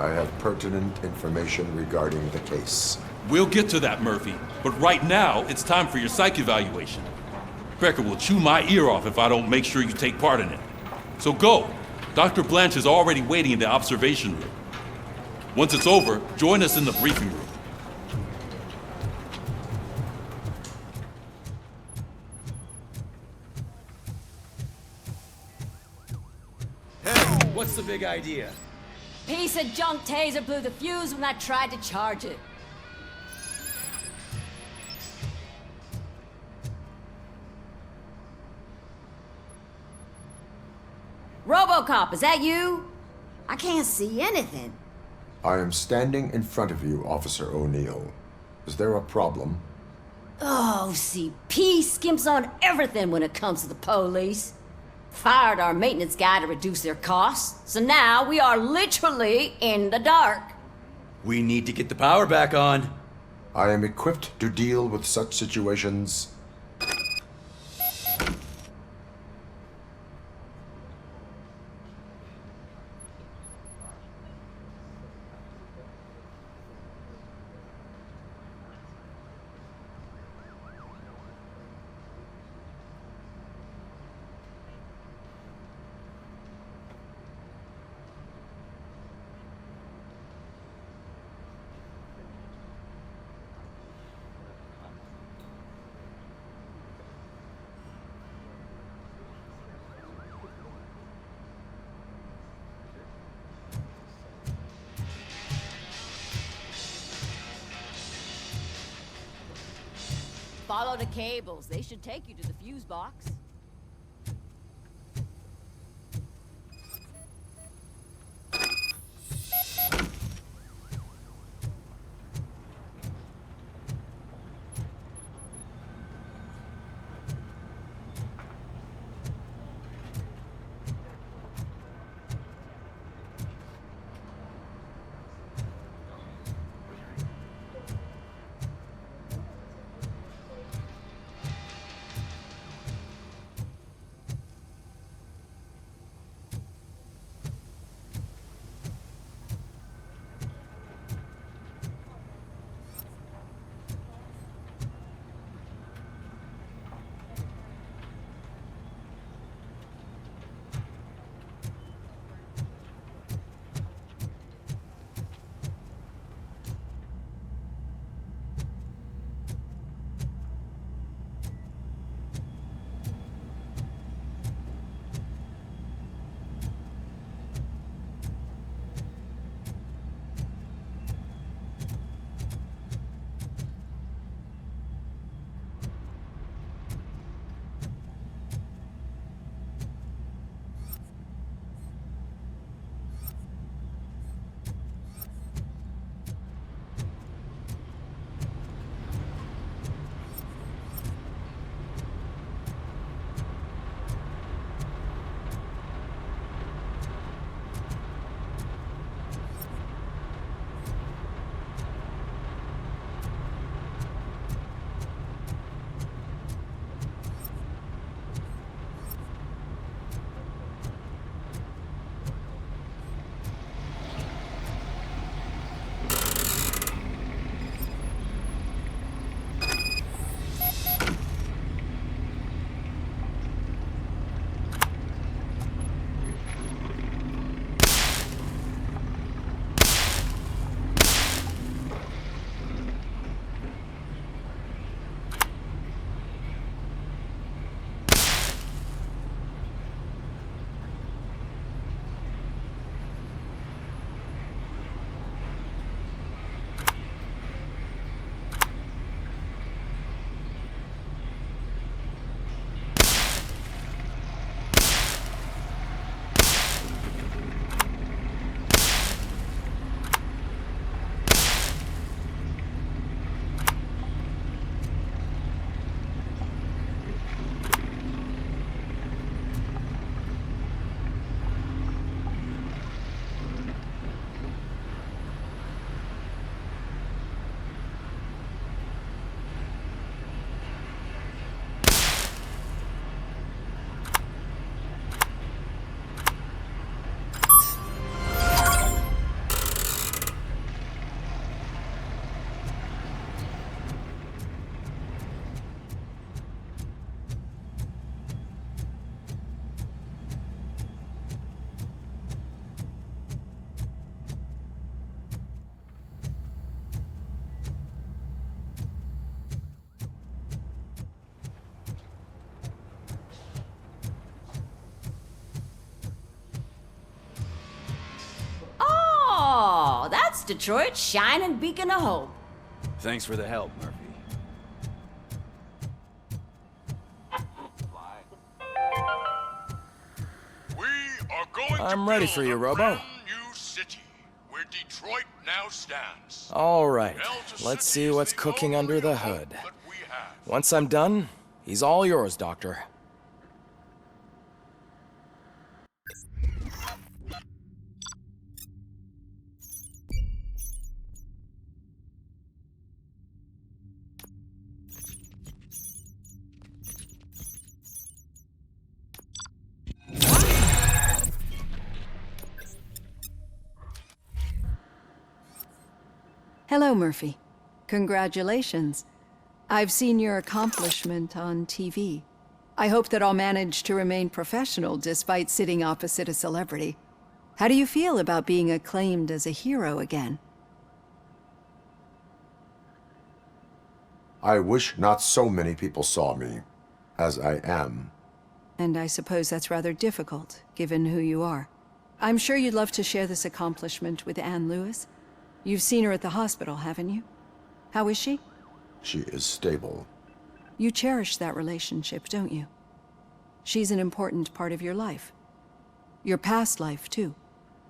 I have pertinent information regarding the case. We'll get to that, Murphy. But right now, it's time for your psych evaluation. Becker will chew my ear off if I don't make sure you take part in it. So go. Dr. Blanche is already waiting in the observation room. Once it's over, join us in the briefing room. Hey, what's the big idea? Piece of junk taser blew the fuse when I tried to charge it. RoboCop, is that you? I can't see anything. I am standing in front of you, Officer O'Neill. Is there a problem? Oh, CP skimps on everything when it comes to the police. Fired our maintenance guy to reduce their costs, so now we are literally in the dark. We need to get the power back on. I am equipped to deal with such situations. Follow the cables. They should take you to the fuse box. That's Detroit's shining beacon of hope. Thanks for the help, Murphy. We are going I'm to ready build for you, a Robo. brand new city where Detroit now stands. All right, Delta let's City see is what's the cooking under only the hope hood. that we have. Once I'm done, he's all yours, Doctor. Hello, Murphy. Congratulations. I've seen your accomplishment on TV. I hope that I'll manage to remain professional despite sitting opposite a celebrity. How do you feel about being acclaimed as a hero again? I wish not so many people saw me as I am. And I suppose that's rather difficult, given who you are. I'm sure you'd love to share this accomplishment with Anne Lewis. You've seen her at the hospital, haven't you? How is she? She is stable. You cherish that relationship, don't you? She's an important part of your life. Your past life, too.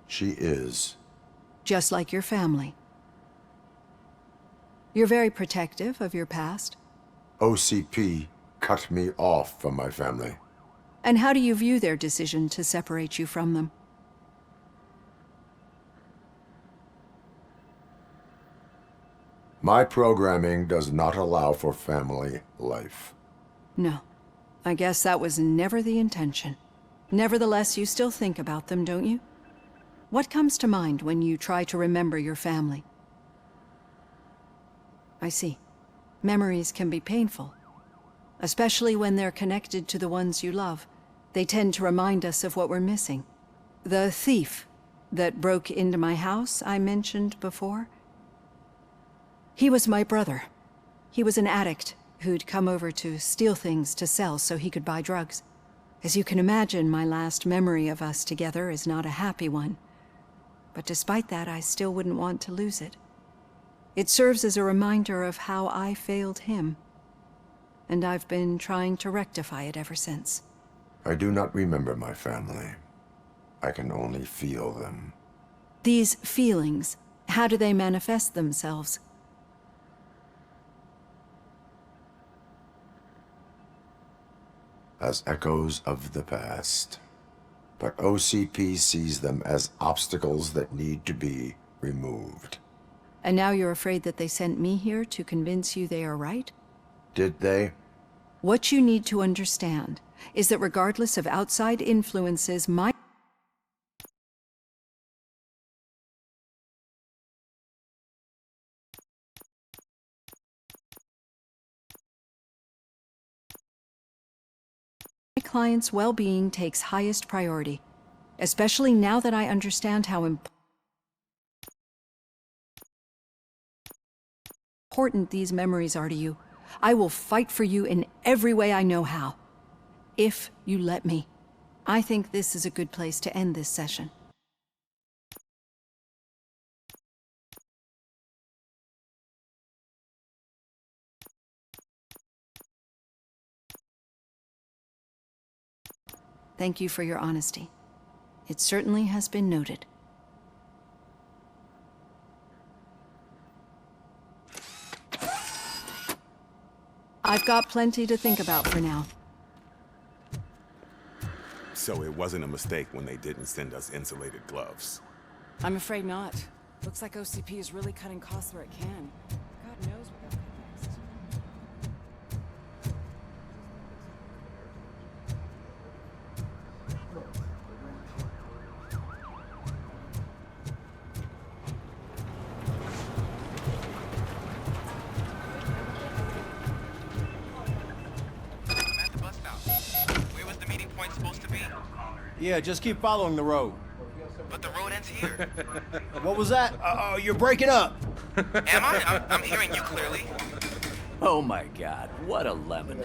She is. Just like your family. You're very protective of your past. OCP cut me off from my family. And how do you view their decision to separate you from them? My programming does not allow for family life. No. I guess that was never the intention. Nevertheless, you still think about them, don't you? What comes to mind when you try to remember your family? I see. Memories can be painful. Especially when they're connected to the ones you love. They tend to remind us of what we're missing. The thief that broke into my house I mentioned before? He was my brother. He was an addict who'd come over to steal things to sell so he could buy drugs. As you can imagine, my last memory of us together is not a happy one. But despite that, I still wouldn't want to lose it. It serves as a reminder of how I failed him. And I've been trying to rectify it ever since. I do not remember my family. I can only feel them. These feelings, how do they manifest themselves? As echoes of the past. But OCP sees them as obstacles that need to be removed. And now you're afraid that they sent me here to convince you they are right? Did they? What you need to understand is that regardless of outside influences, my client's well-being takes highest priority, especially now that I understand how important these memories are to you. I will fight for you in every way I know how. If you let me. I think this is a good place to end this session. Thank you for your honesty. It certainly has been noted. I've got plenty to think about for now. So it wasn't a mistake when they didn't send us insulated gloves. I'm afraid not. Looks like OCP is really cutting costs where it can. God knows what they'll cut next. I'm at the bus stop. Where was the meeting point supposed to be? Yeah, just keep following the road. But the road ends here. What was that? Uh-oh, you're breaking up. Am I? I'm hearing you clearly. Oh my God, what a lemon.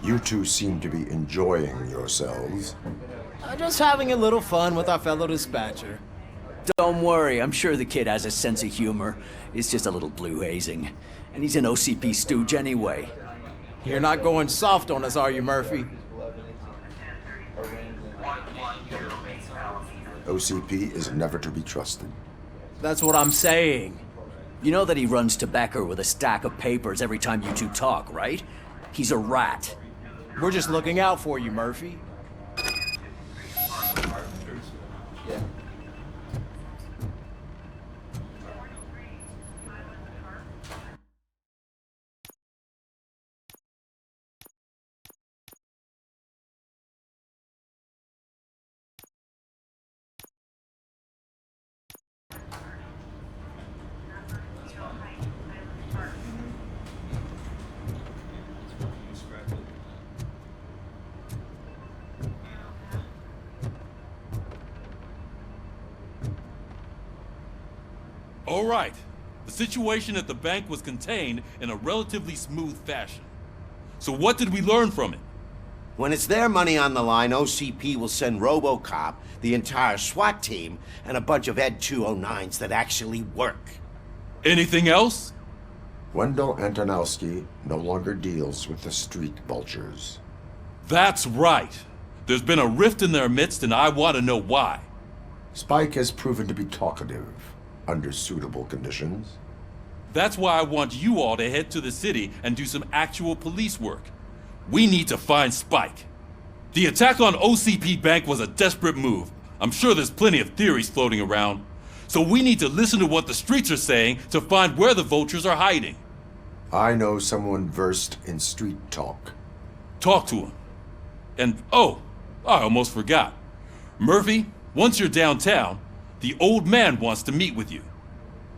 You two seem to be enjoying yourselves. Just having a little fun with our fellow dispatcher. Don't worry, I'm sure the kid has a sense of humor. It's just a little blue hazing. And he's an OCP stooge anyway. You're not going soft on us, are you, Murphy? OCP is never to be trusted. That's what I'm saying. You know that he runs tobacco with a stack of papers every time you two talk, right? He's a rat. We're just looking out for you, Murphy. All right. The situation at the bank was contained in a relatively smooth fashion. So what did we learn from it? When it's their money on the line, OCP will send RoboCop, the entire SWAT team, and a bunch of Ed 209s that actually work. Anything else? Wendell Antonowski no longer deals with the street vultures. That's right. There's been a rift in their midst, and I want to know why. Spike has proven to be talkative under suitable conditions. That's why I want you all to head to the city and do some actual police work. We need to find Spike. The attack on OCP Bank was a desperate move. I'm sure there's plenty of theories floating around. So we need to listen to what the streets are saying to find where the vultures are hiding. I know someone versed in street talk. Talk to him. And oh, I almost forgot. Murphy, once you're downtown, the old man wants to meet with you.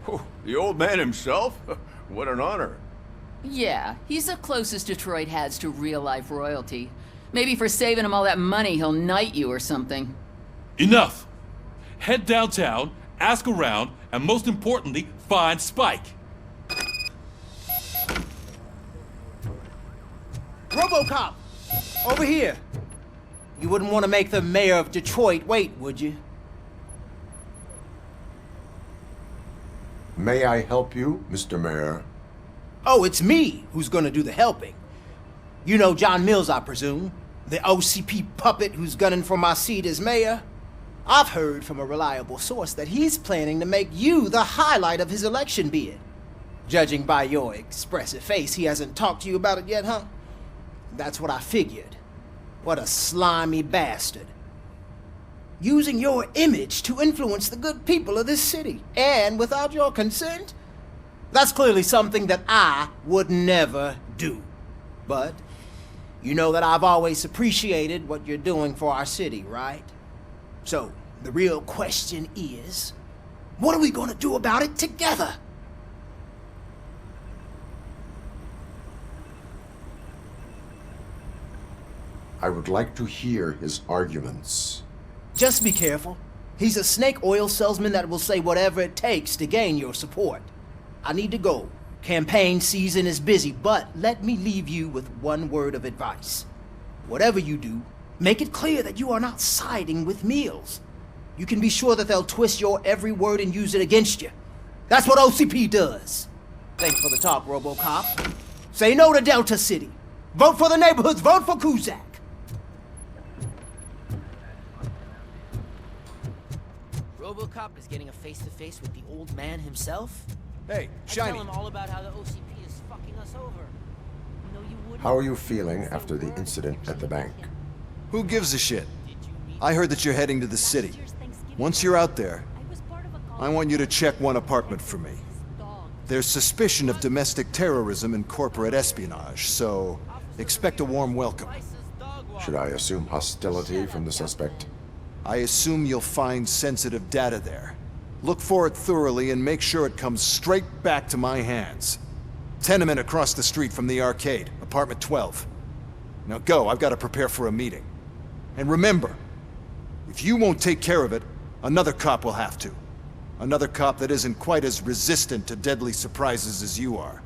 Oh, the old man himself? What an honor. Yeah, he's the closest Detroit has to real-life royalty. Maybe for saving him all that money, he'll knight you or something. Enough! Head downtown, ask around, and most importantly, find Spike. RoboCop! Over here! You wouldn't want to make the mayor of Detroit wait, would you? May I help you, Mr. Mayor? Oh, it's me who's gonna do the helping. You know John Mills, I presume? The OCP puppet who's gunning for my seat as mayor? I've heard from a reliable source that he's planning to make you the highlight of his election bid. Judging by your expressive face, he hasn't talked to you about it yet, huh? That's what I figured. What a slimy bastard. Using your image to influence the good people of this city, and without your consent? That's clearly something that I would never do. But you know that I've always appreciated what you're doing for our city, right? So, the real question is, what are we gonna do about it together? I would like to hear his arguments. Just be careful. He's a snake oil salesman that will say whatever it takes to gain your support. I need to go. Campaign season is busy, but let me leave you with one word of advice. Whatever you do, make it clear that you are not siding with Mills. You can be sure that they'll twist your every word and use it against you. That's what OCP does. Thanks for the talk, RoboCop. Say no to Delta City. Vote for the neighborhoods. Vote for Kuzak. RoboCop is getting a face-to-face with the old man himself? Hey, Shiny. Tell him all about how the OCP is fucking us over. You know you wouldn't. How are you feeling after the incident at the bank? Who gives a shit? I heard that you're heading to the city. Once you're out there, I want you to check one apartment for me. There's suspicion of domestic terrorism and corporate espionage, so expect a warm welcome. Should I assume hostility from the suspect? I assume you'll find sensitive data there. Look for it thoroughly and make sure it comes straight back to my hands. Tenement across the street from the arcade, apartment 12. Now go, I've got to prepare for a meeting. And remember, if you won't take care of it, another cop will have to. Another cop that isn't quite as resistant to deadly surprises as you are.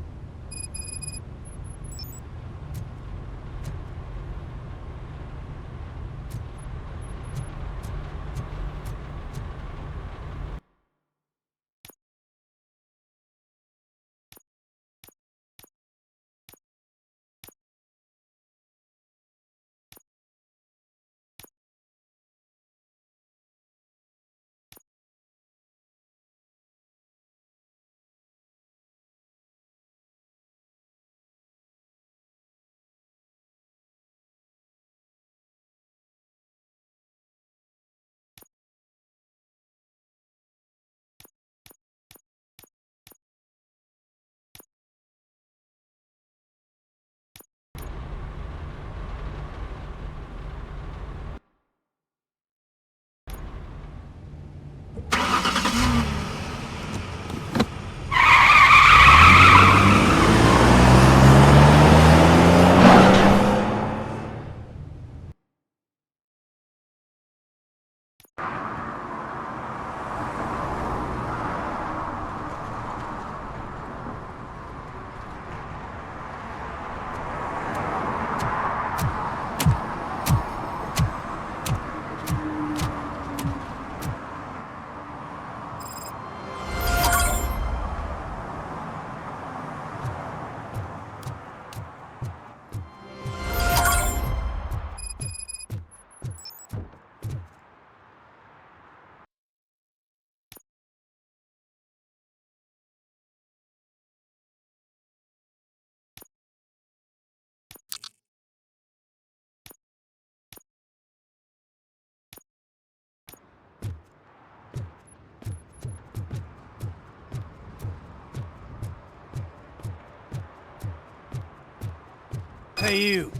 Hey you,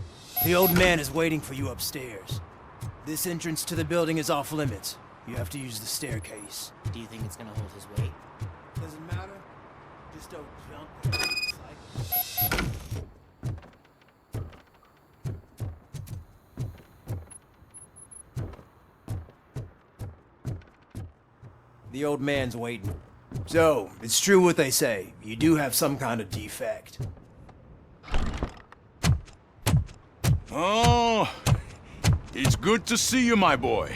the old man is waiting for you upstairs. This entrance to the building is off limits. You have to use the staircase. Do you think it's gonna hold his weight? Doesn't matter. Just don't jump. It's like... The old man's waiting. So, it's true what they say. You do have some kind of defect. Oh, it's good to see you, my boy.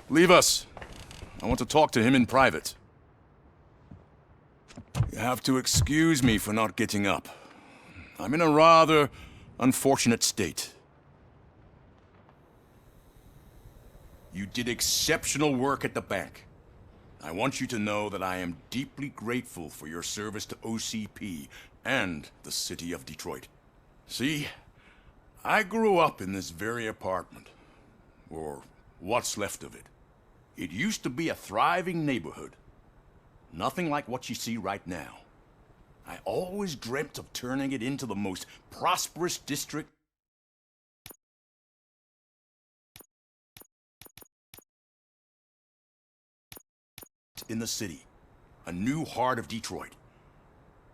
Leave us. I want to talk to him in private. You have to excuse me for not getting up. I'm in a rather unfortunate state. You did exceptional work at the bank. I want you to know that I am deeply grateful for your service to OCP and the city of Detroit. See, I grew up in this very apartment, or what's left of it. It used to be a thriving neighborhood. Nothing like what you see right now. I always dreamt of turning it into the most prosperous district in the city. A new heart of Detroit.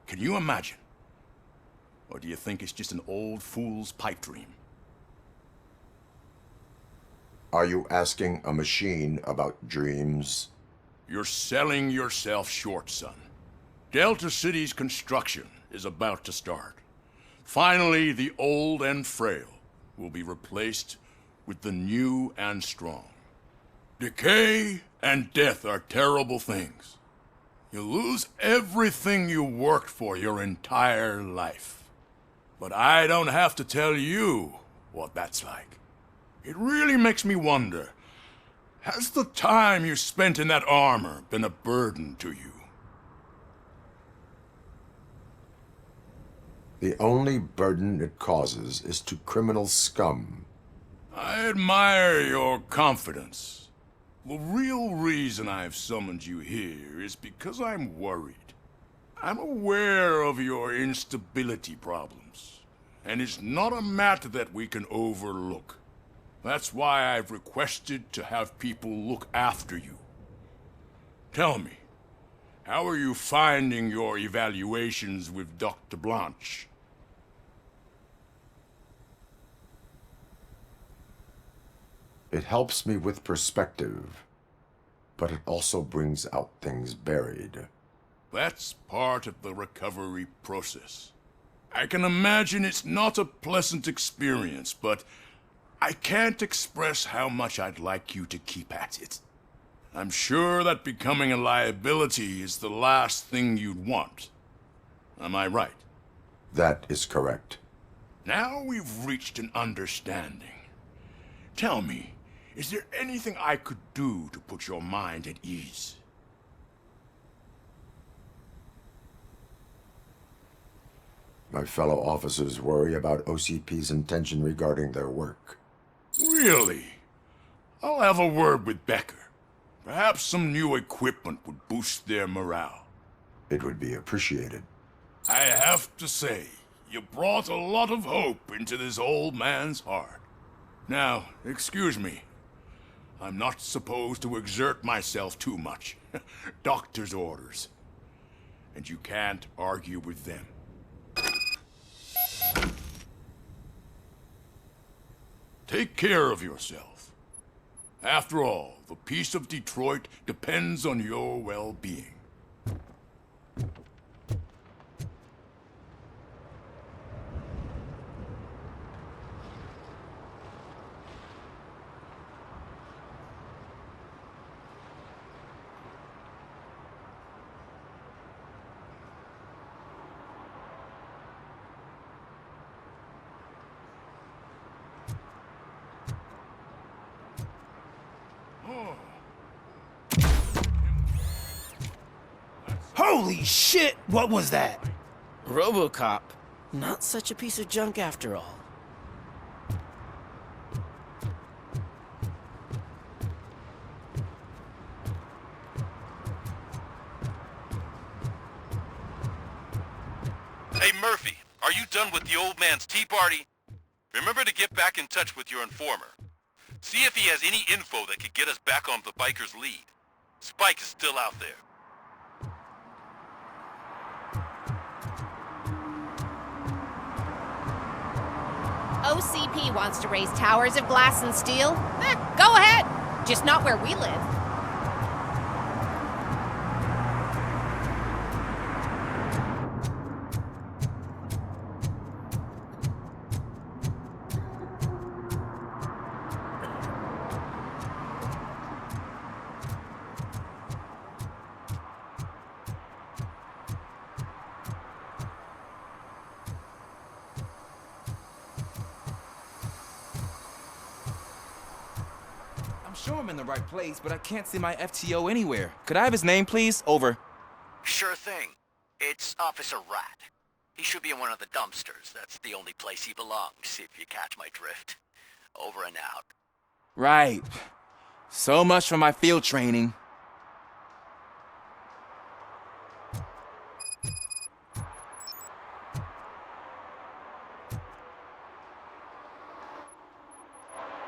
Can you imagine? Or do you think it's just an old fool's pipe dream? Are you asking a machine about dreams? You're selling yourself short, son. Delta City's construction is about to start. Finally, the old and frail will be replaced with the new and strong. Decay and death are terrible things. You lose everything you worked for your entire life. But I don't have to tell you what that's like. It really makes me wonder, has the time you spent in that armor been a burden to you? The only burden it causes is to criminal scum. I admire your confidence. The real reason I've summoned you here is because I'm worried. I'm aware of your instability problems, and it's not a matter that we can overlook. That's why I've requested to have people look after you. Tell me, how are you finding your evaluations with Dr. Blanche? It helps me with perspective, but it also brings out things buried. That's part of the recovery process. I can imagine it's not a pleasant experience, but I can't express how much I'd like you to keep at it. I'm sure that becoming a liability is the last thing you'd want. Am I right? That is correct. Now we've reached an understanding. Tell me, is there anything I could do to put your mind at ease? My fellow officers worry about OCP's intention regarding their work. Really? I'll have a word with Becker. Perhaps some new equipment would boost their morale. It would be appreciated. I have to say, you brought a lot of hope into this old man's heart. Now, excuse me. I'm not supposed to exert myself too much. Doctor's orders. And you can't argue with them. Take care of yourself. After all, the peace of Detroit depends on your well-being. Holy shit! What was that? RoboCop. Not such a piece of junk after all. Hey, Murphy, are you done with the old man's tea party? Remember to get back in touch with your informer. See if he has any info that could get us back on the biker's lead. Spike is still out there. OCP wants to raise towers of glass and steel. Go ahead. Just not where we live. I'm sure I'm in the right place, but I can't see my FTO anywhere. Could I have his name, please? Over. Sure thing. It's Officer Rat. He should be in one of the dumpsters. That's the only place he belongs, if you catch my drift. Over and out. Right. So much for my field training.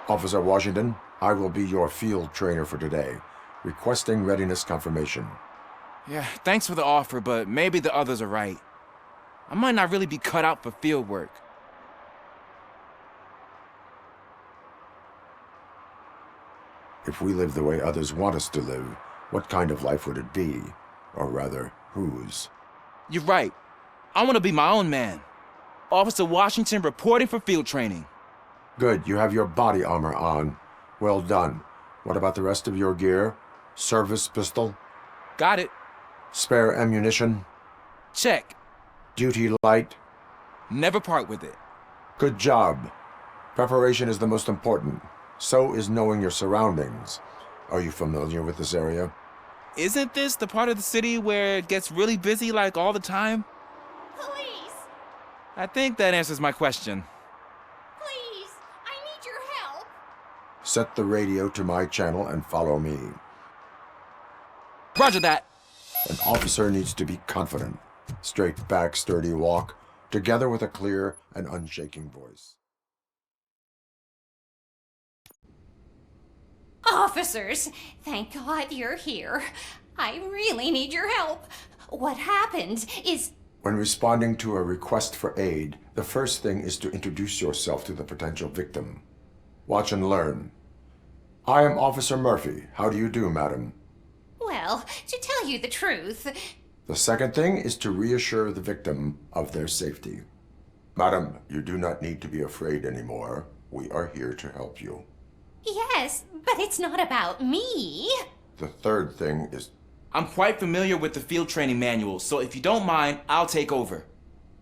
Officer Washington, I will be your field trainer for today. Requesting readiness confirmation. Yeah, thanks for the offer, but maybe the others are right. I might not really be cut out for field work. If we live the way others want us to live, what kind of life would it be? Or rather, whose? You're right. I want to be my own man. Officer Washington reporting for field training. Good, you have your body armor on. Well done. What about the rest of your gear? Service pistol? Got it. Spare ammunition? Check. Duty light? Never part with it. Good job. Preparation is the most important. So is knowing your surroundings. Are you familiar with this area? Isn't this the part of the city where it gets really busy like all the time? Police! I think that answers my question. Please! I need your help! Set the radio to my channel and follow me. Roger that. An officer needs to be confident. Straight back, sturdy walk, together with a clear and unshaking voice. Officers, thank God you're here. I really need your help. What happened is... When responding to a request for aid, the first thing is to introduce yourself to the potential victim. Watch and learn. I am Officer Murphy. How do you do, madam? Well, to tell you the truth... The second thing is to reassure the victim of their safety. Madam, you do not need to be afraid anymore. We are here to help you. Yes, but it's not about me. The third thing is... I'm quite familiar with the field training manual, so if you don't mind, I'll take over.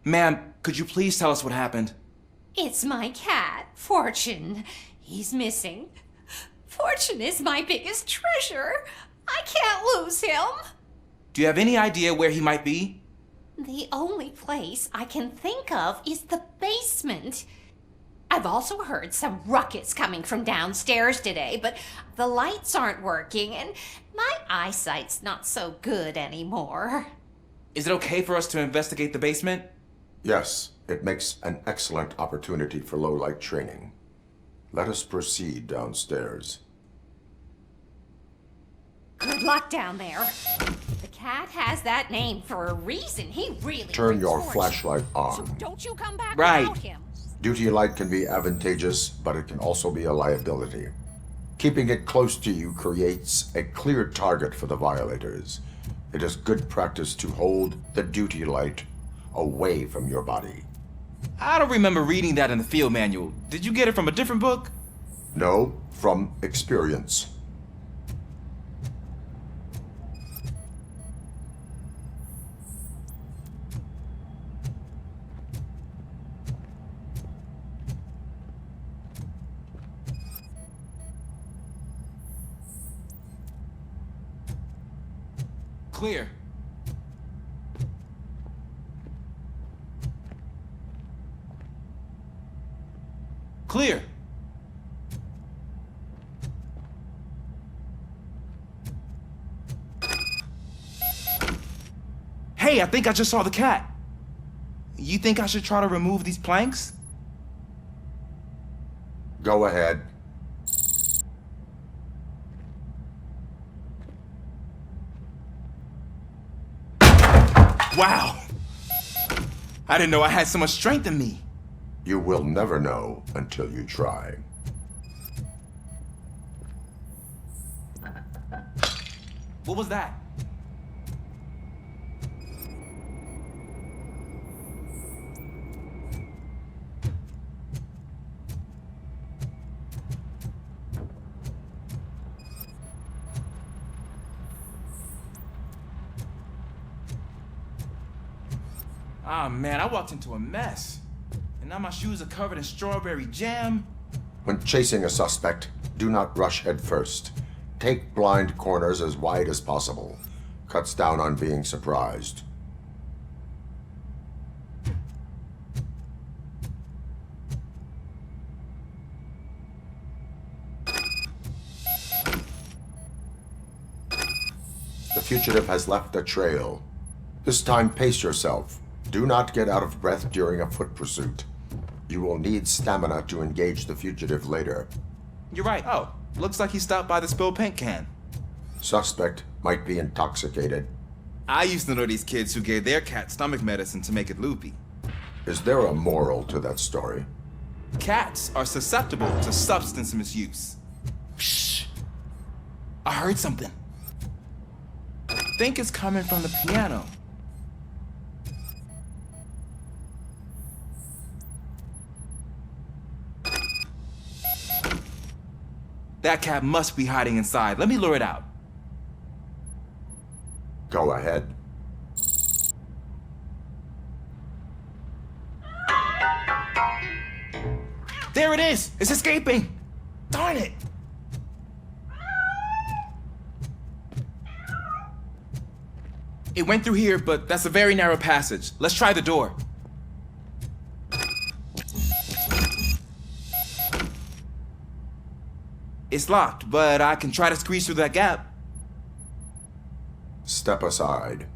Ma'am, could you please tell us what happened? It's my cat, Fortune. He's missing. Fortune is my biggest treasure. I can't lose him. Do you have any idea where he might be? The only place I can think of is the basement. I've also heard some ruckus coming from downstairs today, but the lights aren't working and my eyesight's not so good anymore. Is it okay for us to investigate the basement? Yes, it makes an excellent opportunity for low-light training. Let us proceed downstairs. Good luck down there. The cat has that name for a reason. He really Turn your brings flashlight fortune. on. So don't you come back Right. without him. Duty light can be advantageous, but it can also be a liability. Keeping it close to you creates a clear target for the violators. It is good practice to hold the duty light away from your body. I don't remember reading that in the field manual. Did you get it from a different book? No, from experience. Clear. Clear. Hey, I think I just saw the cat. You think I should try to remove these planks? Go ahead. Wow! I didn't know I had so much strength in me. You will never know until you try. What was that? Ah, man, I walked into a mess. And now my shoes are covered in strawberry jam. When chasing a suspect, do not rush head first. Take blind corners as wide as possible. Cuts down on being surprised. The fugitive has left a trail. This time, pace yourself. Do not get out of breath during a foot pursuit. You will need stamina to engage the fugitive later. You're right. Oh, looks like he stopped by the spilled paint can. Suspect might be intoxicated. I used to know these kids who gave their cat stomach medicine to make it loopy. Is there a moral to that story? Cats are susceptible to substance misuse. Shh. I heard something. I think it's coming from the piano. That cat must be hiding inside. Let me lure it out. Go ahead. There it is! It's escaping! Darn it! It went through here, but that's a very narrow passage. Let's try the door. It's locked, but I can try to squeeze through that gap. Step aside.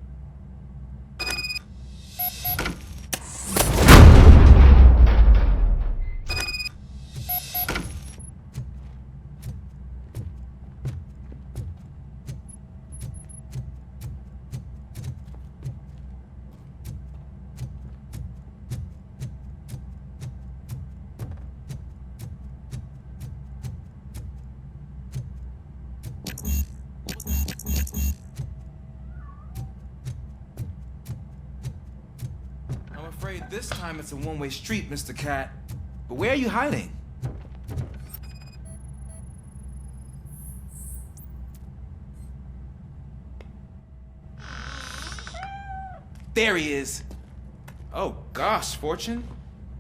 I'm afraid this time it's a one-way street, Mr. Cat. But where are you hiding? There he is. Oh gosh, Fortune.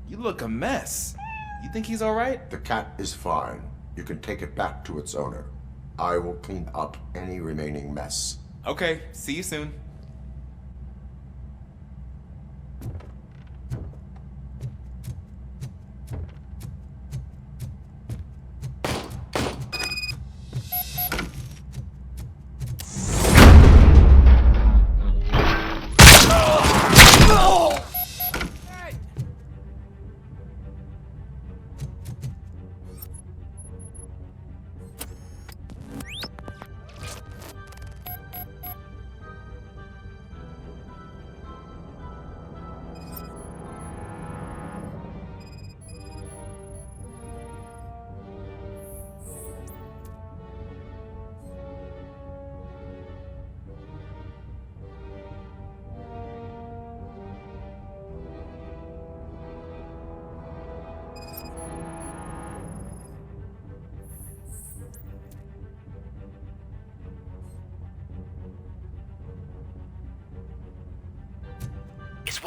You look a mess. You think he's all right? The cat is fine. You can take it back to its owner. I will clean up any remaining mess. Okay, see you soon.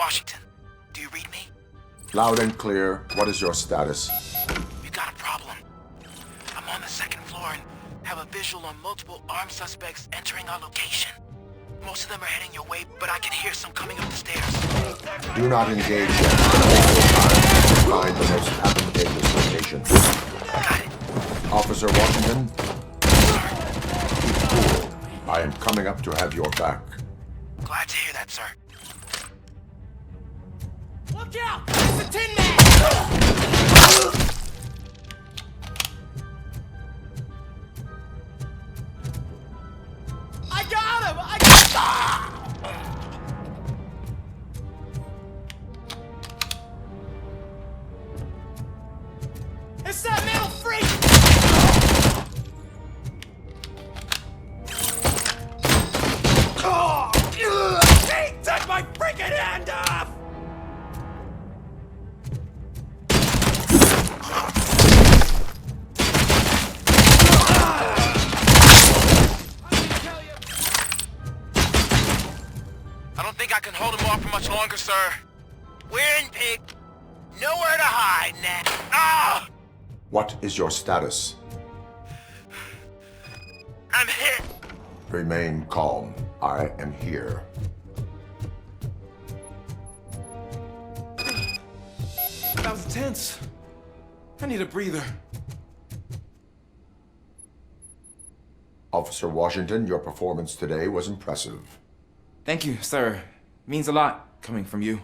Washington. Do you read me? Loud and clear. What is your status? We got a problem. I'm on the second floor and have a visual on multiple armed suspects entering our location. Most of them are heading your way, but I can hear some coming up the stairs. Do not engage yet. Take your time to find the most advantageous location. Got it. Officer Washington? Keep cool. I am coming up to have your back. Glad to hear that, sir. Look out! It's the Tin Man! I got him! It's that metal freak! He took my freaking hand off! I don't think I can hold him off for much longer, sir. We're in, pig. Nowhere to hide now. Ah! What is your status? I'm hit. Remain calm. I am here. That was tense. I need a breather. Officer Washington, your performance today was impressive. Thank you, sir. Means a lot coming from you.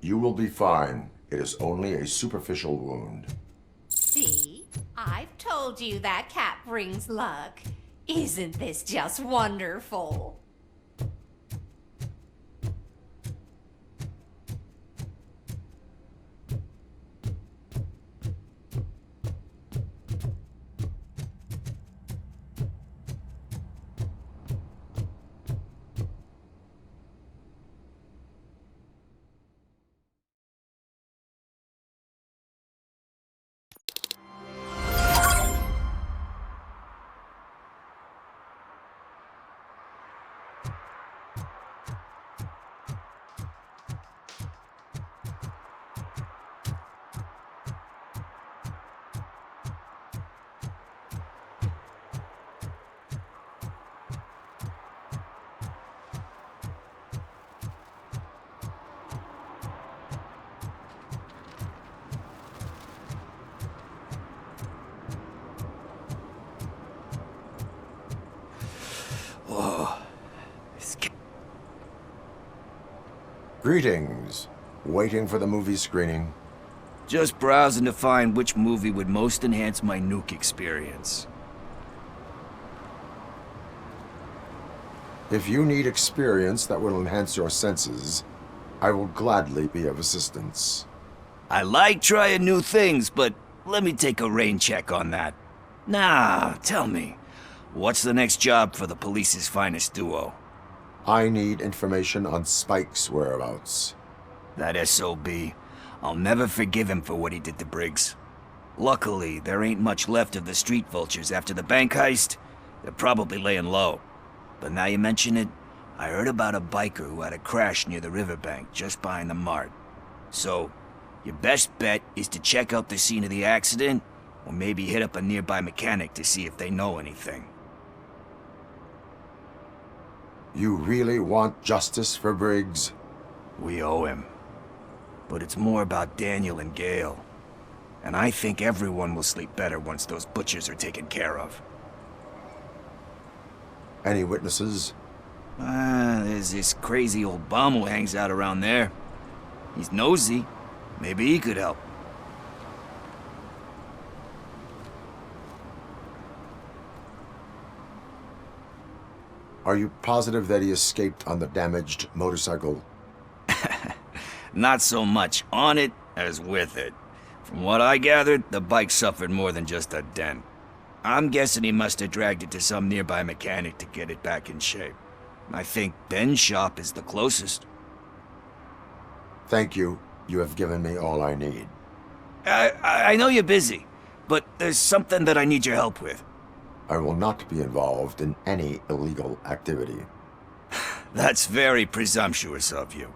You will be fine. It is only a superficial wound. See? I've told you that cat brings luck. Isn't this just wonderful? Greetings. Waiting for the movie screening? Just browsing to find which movie would most enhance my nuke experience. If you need experience that will enhance your senses, I will gladly be of assistance. I like trying new things, but let me take a rain check on that. Nah, tell me, what's the next job for the police's finest duo? I need information on Spike's whereabouts. That SOB. I'll never forgive him for what he did to Briggs. Luckily, there ain't much left of the street vultures after the bank heist. They're probably laying low. But now you mention it, I heard about a biker who had a crash near the riverbank just behind the mart. So, your best bet is to check out the scene of the accident, or maybe hit up a nearby mechanic to see if they know anything. You really want justice for Briggs? We owe him. But it's more about Daniel and Gale. And I think everyone will sleep better once those butchers are taken care of. Any witnesses? There's this crazy old bum who hangs out around there. He's nosy. Maybe he could help. Are you positive that he escaped on the damaged motorcycle? Not so much on it as with it. From what I gathered, the bike suffered more than just a dent. I'm guessing he must have dragged it to some nearby mechanic to get it back in shape. I think Ben's shop is the closest. Thank you. You have given me all I need. I know you're busy, but there's something that I need your help with. I will not be involved in any illegal activity. That's very presumptuous of you.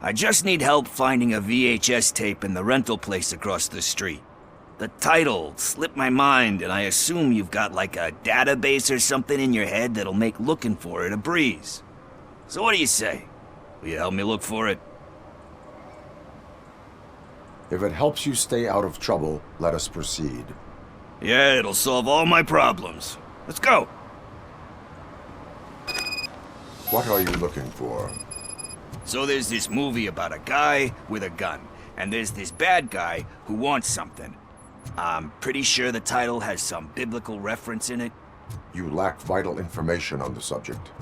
I just need help finding a VHS tape in the rental place across the street. The title slipped my mind, and I assume you've got like a database or something in your head that'll make looking for it a breeze. So what do you say? Will you help me look for it? If it helps you stay out of trouble, let us proceed. Yeah, it'll solve all my problems. Let's go! What are you looking for? So there's this movie about a guy with a gun, and there's this bad guy who wants something. I'm pretty sure the title has some biblical reference in it. You lack vital information on the subject.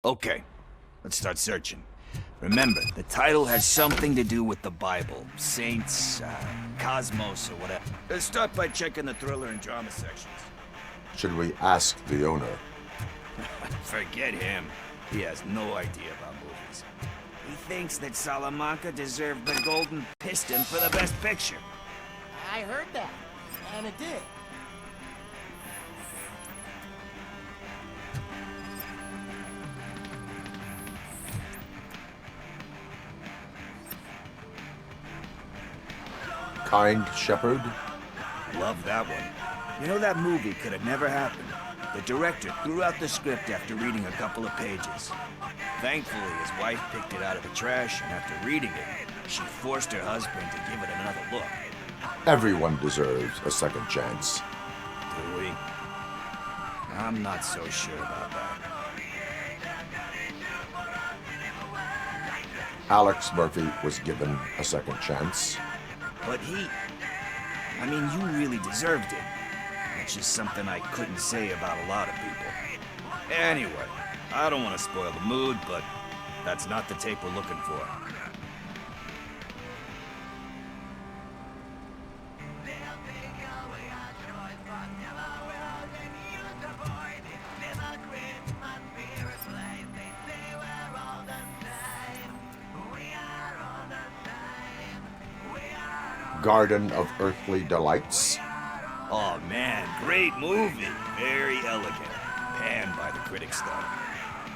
Okay, let's start searching. Remember, the title has something to do with the Bible, saints, cosmos, or whatever. Let's start by checking the thriller and drama sections. Should we ask the owner? Forget him. He has no idea about movies. He thinks that Salamanca deserved the Golden Piston for the Best Picture. I heard that, and it did. Kind Shepherd? Love that one. You know, that movie could have never happened. The director threw out the script after reading a couple of pages. Thankfully, his wife picked it out of the trash, and after reading it, she forced her husband to give it another look. Everyone deserves a second chance. Do we? I'm not so sure about that. Alex Murphy was given a second chance. But I mean, you really deserved it. Which is something I couldn't say about a lot of people. Anyway, I don't want to spoil the mood, but that's not the tape we're looking for. Garden of Earthly Delights. Oh man, great movie. Very elegant. Panned by the critics though.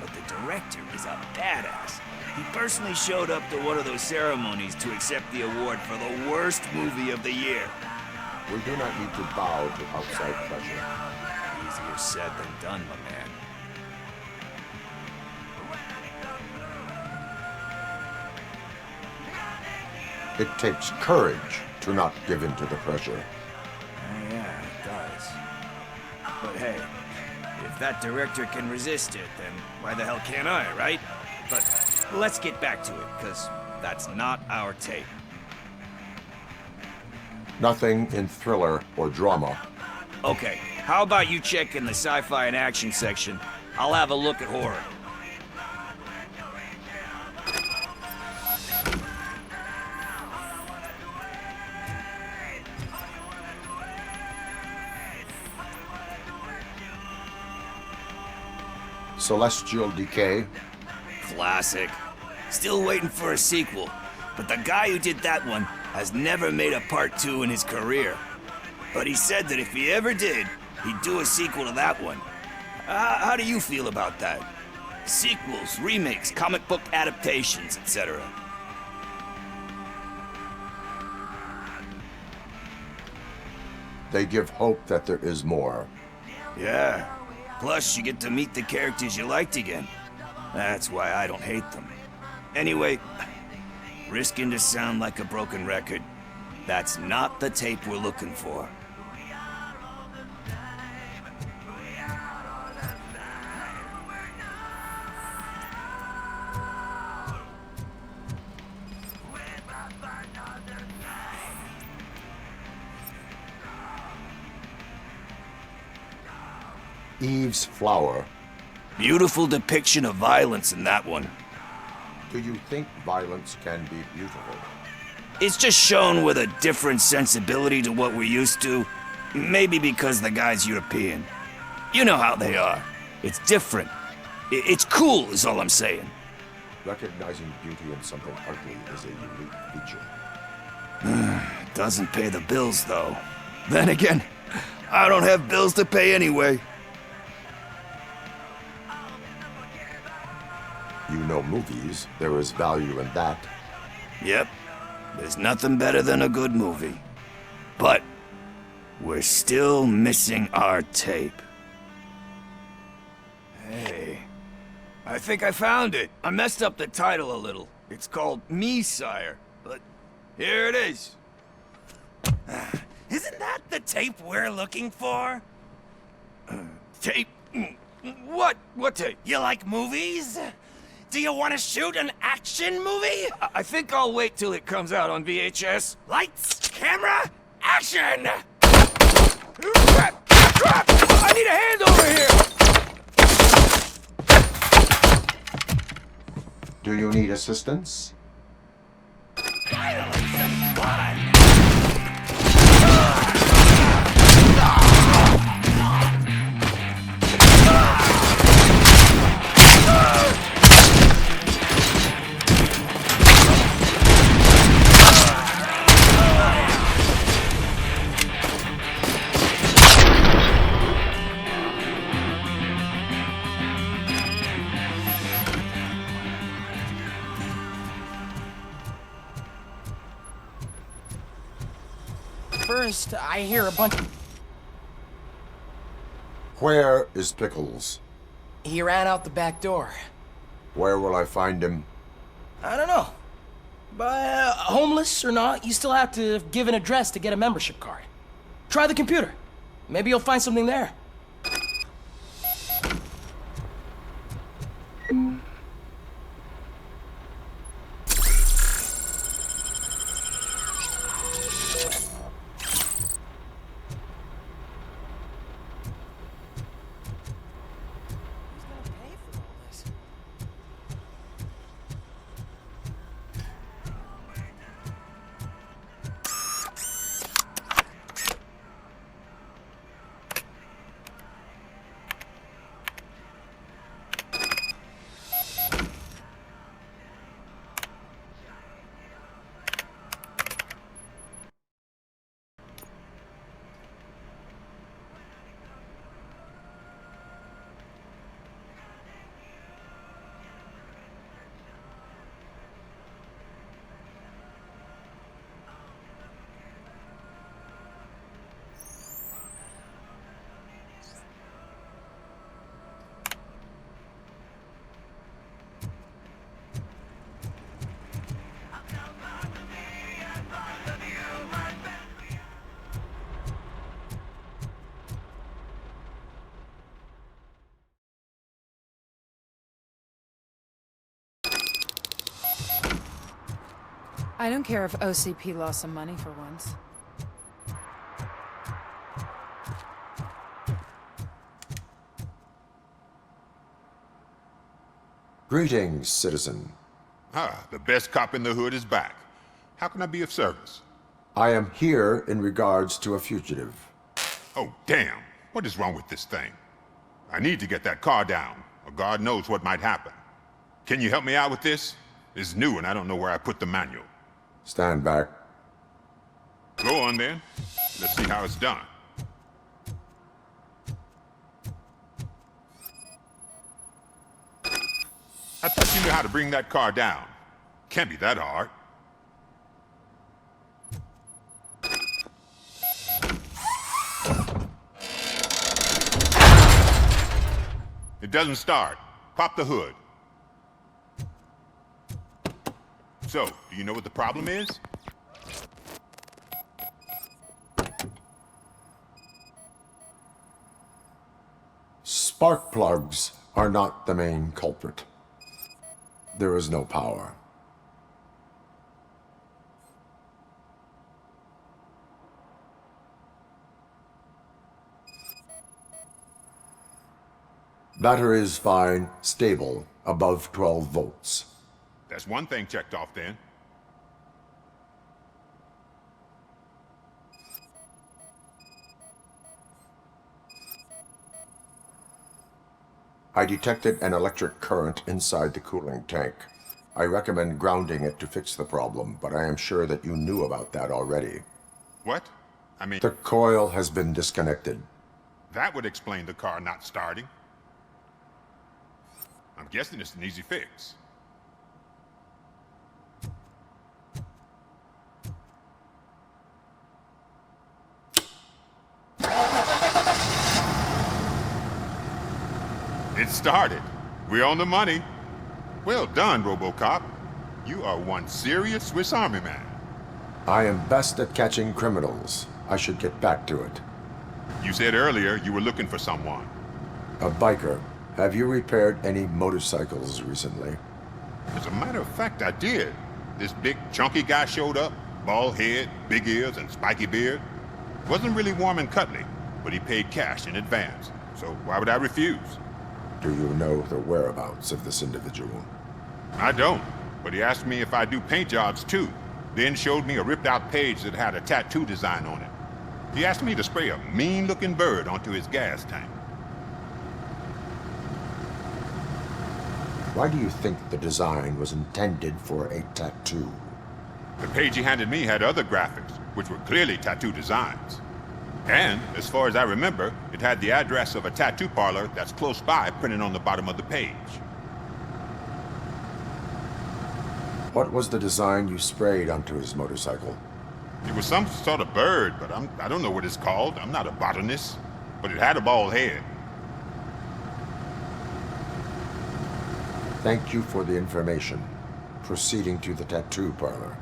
But the director is a badass. He personally showed up to one of those ceremonies to accept the award for the worst movie of the year. We do not need to bow to outside pressure. Easier said than done, my man. It takes courage to not give in to the pressure. Yeah, it does. But hey, if that director can resist it, then why the hell can't I, right? But let's get back to it, because that's not our tape. Nothing in thriller or drama. Okay, how about you check in the sci-fi and action section? I'll have a look at horror. Celestial Decay. Classic. Still waiting for a sequel, but the guy who did that one has never made a part 2 in his career. But he said that if he ever did, he'd do a sequel to that one. How do you feel about that? Sequels, remakes, comic book adaptations, etc. They give hope that there is more. Yeah. Plus, you get to meet the characters you liked again. That's why I don't hate them. Anyway, risking to sound like a broken record, that's not the tape we're looking for. Eve's Flower. Beautiful depiction of violence in that one. Do you think violence can be beautiful? It's just shown with a different sensibility to what we're used to. Maybe because the guy's European. You know how they are. It's different, It's cool, is all I'm saying. Recognizing beauty in something ugly is a unique feature. Doesn't pay the bills, though. Then again, I don't have bills to pay anyway. You know movies. There is value in that. Yep. There's nothing better than a good movie. But we're still missing our tape. Hey, I think I found it. I messed up the title a little. It's called Me, Sire, but here it is. Isn't that the tape we're looking for? Tape? What? What tape? You like movies? Do you want to shoot an action movie? I think I'll wait till it comes out on VHS. Lights, camera, action! Crap! Crap! I need a hand over here! Do you need assistance? Finally, some fun! First, I hear a bunch. Where is Pickles? He ran out the back door. Where will I find him? I don't know. But homeless or not, you still have to give an address to get a membership card. Try the computer. Maybe you'll find something there. I don't care if OCP lost some money for once. Greetings, citizen. Ah, the best cop in the hood is back. How can I be of service? I am here in regards to a fugitive. Oh, damn. What is wrong with this thing? I need to get that car down, or God knows what might happen. Can you help me out with this? It's new and I don't know where I put the manual. Stand back. Go on then. Let's see how it's done. I thought you knew how to bring that car down. Can't be that hard. It doesn't start. Pop the hood. So, do you know what the problem is? Spark plugs are not the main culprit. There is no power. Battery is fine, stable, above 12 volts. That's one thing checked off then. I detected an electric current inside the cooling tank. I recommend grounding it to fix the problem, but I am sure that you knew about that already. What? I mean... The coil has been disconnected. That would explain the car not starting. I'm guessing it's an easy fix. It started. We're on the money. Well done, RoboCop. You are one serious Swiss Army man. I am best at catching criminals. I should get back to it. You said earlier you were looking for someone. A biker. Have you repaired any motorcycles recently? As a matter of fact, I did. This big, chunky guy showed up. Bald head, big ears, and spiky beard. Wasn't really warm and cuddly, but he paid cash in advance. So why would I refuse? Do you know the whereabouts of this individual? I don't, but he asked me if I do paint jobs too. Then showed me a ripped-out page that had a tattoo design on it. He asked me to spray a mean-looking bird onto his gas tank. Why do you think the design was intended for a tattoo? The page he handed me had other graphics, which were clearly tattoo designs. And, as far as I remember, it had the address of a tattoo parlor that's close by printed on the bottom of the page. What was the design you sprayed onto his motorcycle? It was some sort of bird, but I don't know what it's called. I'm not a botanist. But it had a bald head. Thank you for the information. Proceeding to the tattoo parlor.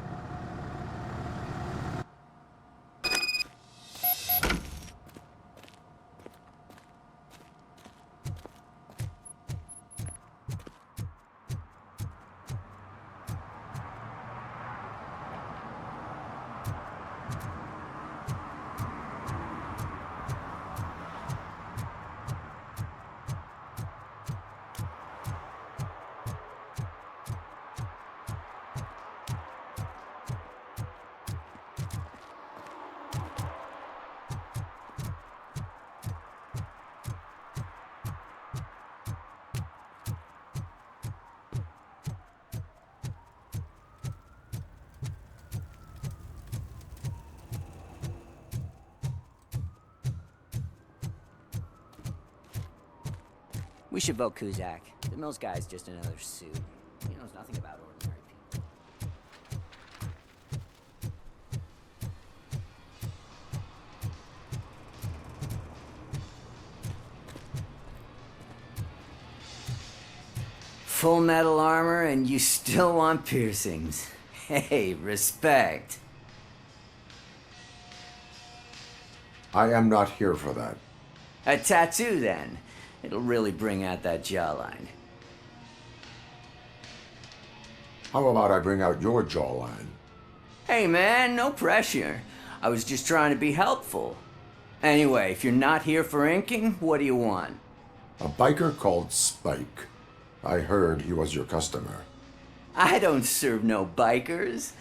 We should vote Kuzak. The Mills guy's just another suit. He knows nothing about ordinary people. Full metal armor and you still want piercings. Hey, respect. I am not here for that. A tattoo, then. It'll really bring out that jawline. How about I bring out your jawline? Hey, man, no pressure. I was just trying to be helpful. Anyway, if you're not here for inking, what do you want? A biker called Spike. I heard he was your customer. I don't serve no bikers.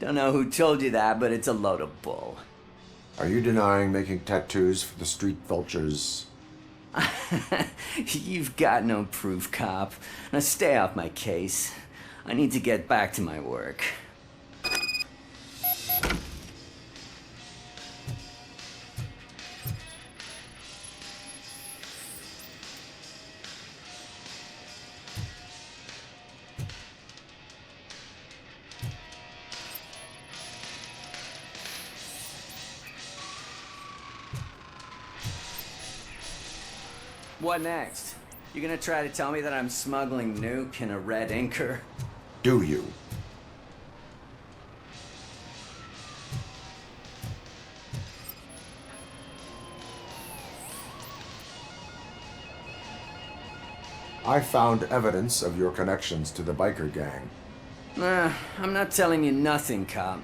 Don't know who told you that, but it's a load of bull. Are you denying making tattoos for the street vultures? You've got no proof, cop. Now stay off my case. I need to get back to my work. What next? You gonna try to tell me that I'm smuggling nuke in a red inker? Do you? I found evidence of your connections to the biker gang. I'm not telling you nothing, cop.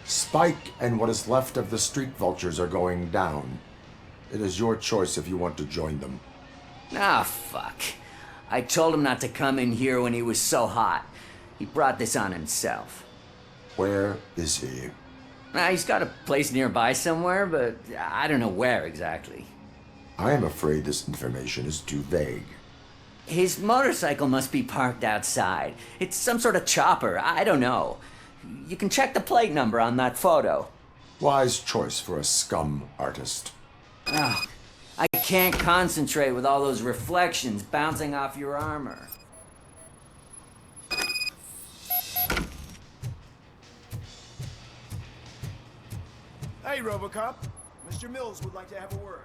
Spike and what is left of the street vultures are going down. It is your choice if you want to join them. Ah, fuck. I told him not to come in here when he was so hot. He brought this on himself. Where is he? He's got a place nearby somewhere, but I don't know where exactly. I am afraid this information is too vague. His motorcycle must be parked outside. It's some sort of chopper, I don't know. You can check the plate number on that photo. Wise choice for a scum artist. Oh, I can't concentrate with all those reflections bouncing off your armor. Hey, RoboCop. Mr. Mills would like to have a word.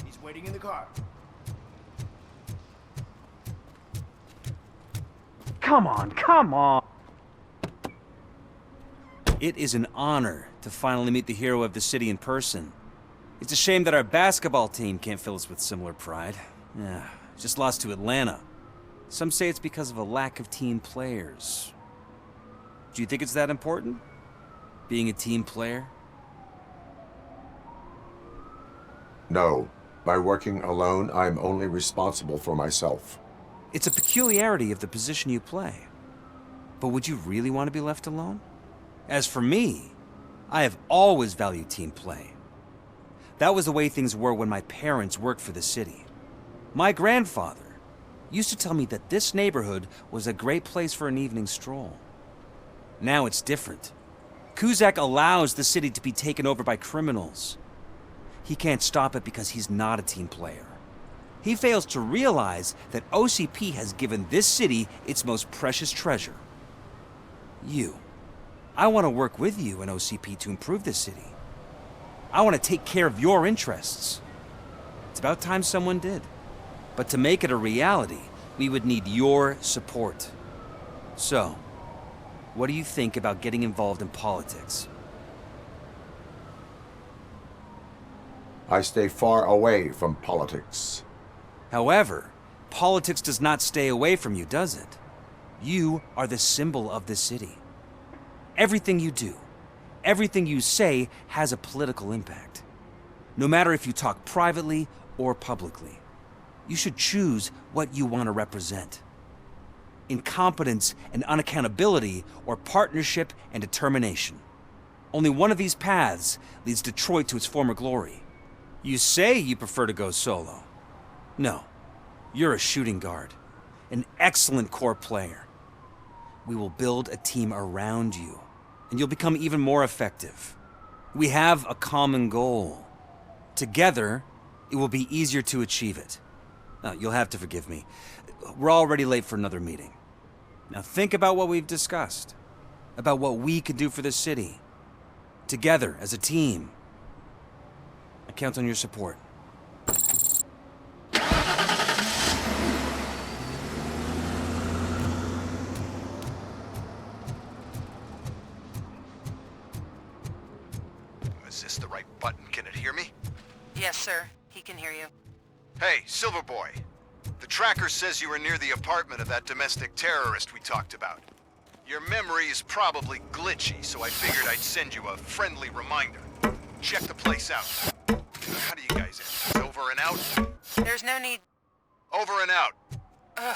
He's waiting in the car. Come on, come on! It is an honor to finally meet the hero of the city in person. It's a shame that our basketball team can't fill us with similar pride. Yeah, just lost to Atlanta. Some say it's because of a lack of team players. Do you think it's that important? Being a team player? No. By working alone, I'm only responsible for myself. It's a peculiarity of the position you play. But would you really want to be left alone? As for me, I have always valued team play. That was the way things were when my parents worked for the city. My grandfather used to tell me that this neighborhood was a great place for an evening stroll. Now it's different. Cusack allows the city to be taken over by criminals. He can't stop it because he's not a team player. He fails to realize that OCP has given this city its most precious treasure. You. I want to work with you and OCP to improve this city. I want to take care of your interests. It's about time someone did. But to make it a reality, we would need your support. So, what do you think about getting involved in politics? I stay far away from politics. However, politics does not stay away from you, does it? You are the symbol of the city. Everything you do, everything you say has a political impact. No matter if you talk privately or publicly, you should choose what you want to represent. Incompetence and unaccountability, or partnership and determination. Only one of these paths leads Detroit to its former glory. You say you prefer to go solo. No, you're a shooting guard, an excellent core player. We will build a team around you, and you'll become even more effective. We have a common goal. Together, it will be easier to achieve it. Now, you'll have to forgive me. We're already late for another meeting. Now think about what we've discussed, about what we could do for the city. Together, as a team. I count on your support. Is this the right button? Can it hear me? Yes, sir. He can hear you. Hey, Silverboy. The tracker says you were near the apartment of that domestic terrorist we talked about. Your memory is probably glitchy, so I figured I'd send you a friendly reminder. Check the place out. How do you guys end? Over and out? There's no need. Over and out. Ugh.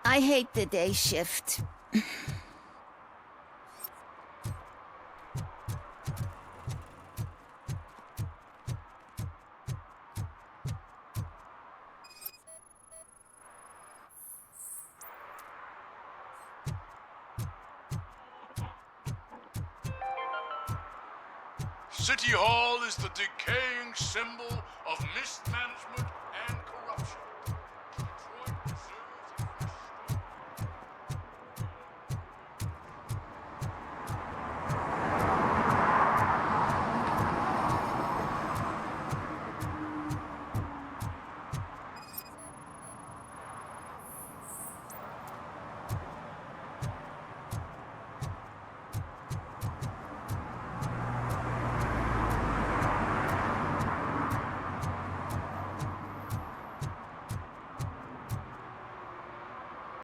I hate the day shift. City Hall is the decaying symbol of mismanagement